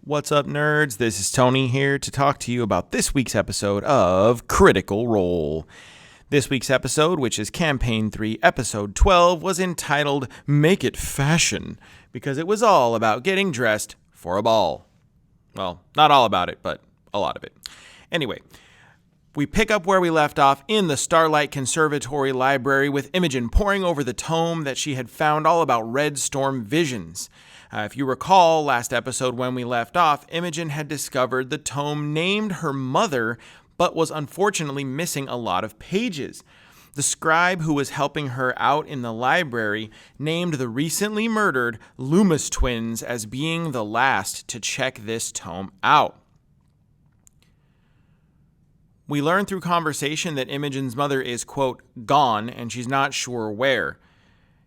What's up, nerds? This is Tony here to talk to you about this week's episode of Critical Role. This week's episode, which is Campaign 3, Episode 12, was entitled Make It Fashion, because it was all about getting dressed for a ball. Well, not all about it, but a lot of it. Anyway, we pick up where we left off in the Starlight Conservatory Library with Imogen poring over the tome that she had found all about Red Storm visions. If you recall last episode when we left off, Imogen had discovered the tome named her mother, but was unfortunately missing a lot of pages. The scribe who was helping her out in the library named the recently murdered Loomis twins as being the last to check this tome out. We learn through conversation that Imogen's mother is, quote, gone, and she's not sure where.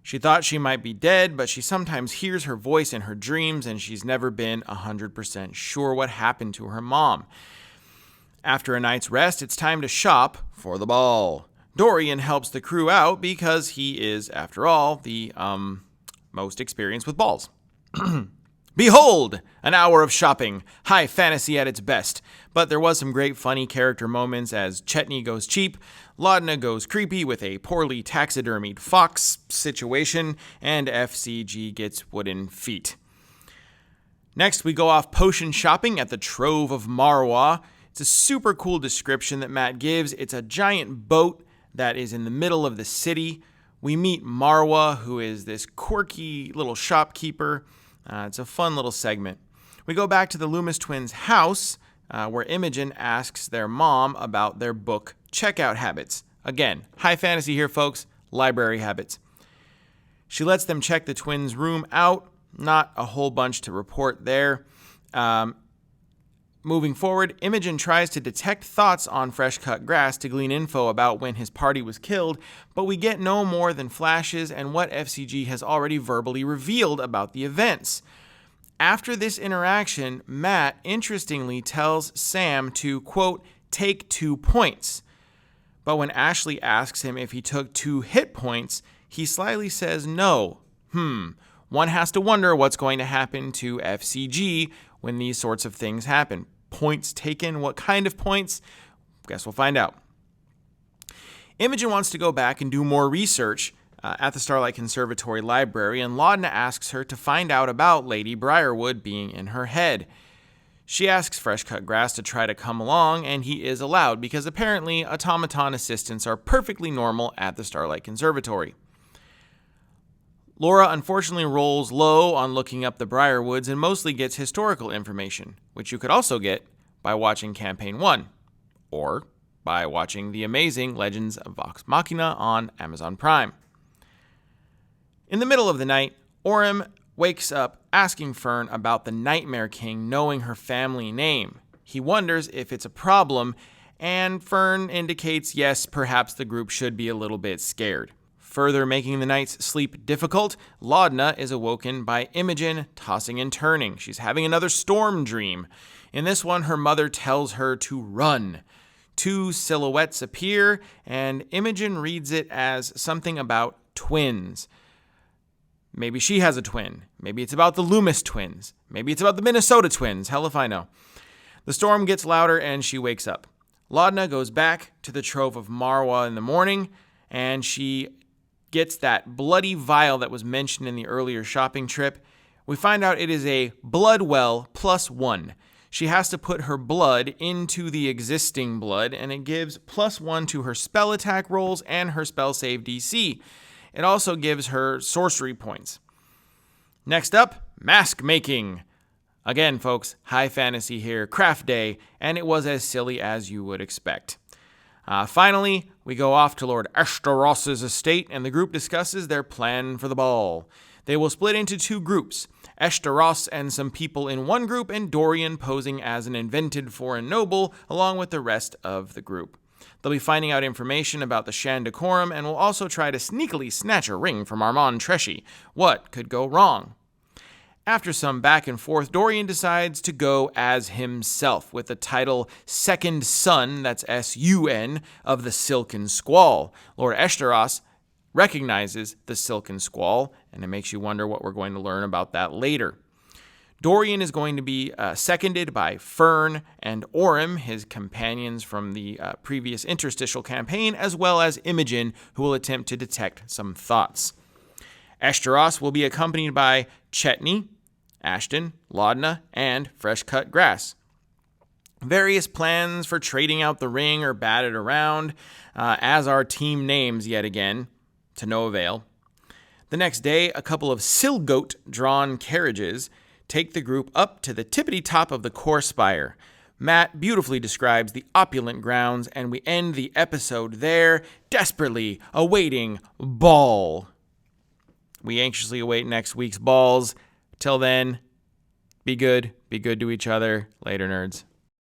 She thought she might be dead, but she sometimes hears her voice in her dreams, and she's never been 100% sure what happened to her mom. After a night's rest, it's time to shop for the ball. Dorian helps the crew out because he is, after all, the most experienced with balls. Behold, an hour of shopping, high fantasy at its best. But there was some great funny character moments as Chetney goes cheap, Laudna goes creepy with a poorly taxidermied fox situation, and FCG gets wooden feet. Next, we go off potion shopping at the Trove of Marwa. It's a super cool description that Matt gives. It's a giant boat that is in the middle of the city. We meet Marwa, who is this quirky little shopkeeper. It's a fun little segment. We go back to the Loomis twins' house, where Imogen asks their mom about their book checkout habits. Again, high fantasy here, folks. Library habits. She lets them check the twins' room out. Not a whole bunch to report there. Moving forward, Imogen tries to detect thoughts on fresh cut grass to glean info about when his party was killed, but we get no more than flashes and what FCG has already verbally revealed about the events. After this interaction, Matt interestingly tells Sam to, quote, take 2 points. But when Ashley asks him if he took 2 hit points, he slyly says no. One has to wonder what's going to happen to FCG when these sorts of things happen. Points taken, what kind of points? Guess we'll find out. Imogen wants to go back and do more research at the Starlight Conservatory Library, and Laudna asks her to find out about Lady Briarwood being in her head. She asks Fresh Cut Grass to try to come along, and he is allowed because apparently automaton assistants are perfectly normal at the Starlight Conservatory. Laura unfortunately rolls low on looking up the Briarwoods and mostly gets historical information, which you could also get by watching Campaign 1, or by watching the amazing Legends of Vox Machina on Amazon Prime. In the middle of the night, Orym wakes up asking Fern about the Nightmare King knowing her family name. He wonders if it's a problem, and Fern indicates yes, perhaps the group should be a little bit scared. Further making the night's sleep difficult, Laudna is awoken by Imogen tossing and turning. She's having another storm dream. In this one, her mother tells her to run. 2 silhouettes appear, and Imogen reads it as something about twins. Maybe she has a twin. Maybe it's about the Loomis twins. Maybe it's about the Minnesota twins. Hell if I know. The storm gets louder, and she wakes up. Laudna goes back to the Trove of Marwa in the morning, and she gets that bloody vial that was mentioned in the earlier shopping trip. We find out it is a blood well +1. She has to put her blood into the existing blood, and it gives +1 to her spell attack rolls and her spell save DC. It also gives her sorcery points. Next up, mask making. Again, folks, high fantasy here, craft day, and it was as silly as you would expect. Finally, we go off to Lord Eshtaros's estate, and the group discusses their plan for the ball. They will split into 2 groups, Eshtaros and some people in one group, and Dorian posing as an invented foreign noble, along with the rest of the group. They'll be finding out information about the Shandacorum, and will also try to sneakily snatch a ring from Armand Treshy. What could go wrong? After some back and forth, Dorian decides to go as himself with the title Second Son, that's S-U-N, of the Silken Squall. Lord Eshtaros recognizes the Silken Squall, and it makes you wonder what we're going to learn about that later. Dorian is going to be seconded by Fern and Orym, his companions from the previous interstitial campaign, as well as Imogen, who will attempt to detect some thoughts. Eshtaros will be accompanied by Chetney, Ashton, Laudna, and Fresh Cut Grass. Various plans for trading out the ring are batted around, as are team names yet again, to no avail. The next day, a couple of Silgoat-drawn carriages take the group up to the tippity-top of the core spire. Matt beautifully describes the opulent grounds, and we end the episode there, desperately awaiting Ball. We anxiously await next week's balls. Till then, be good to each other. Later, nerds.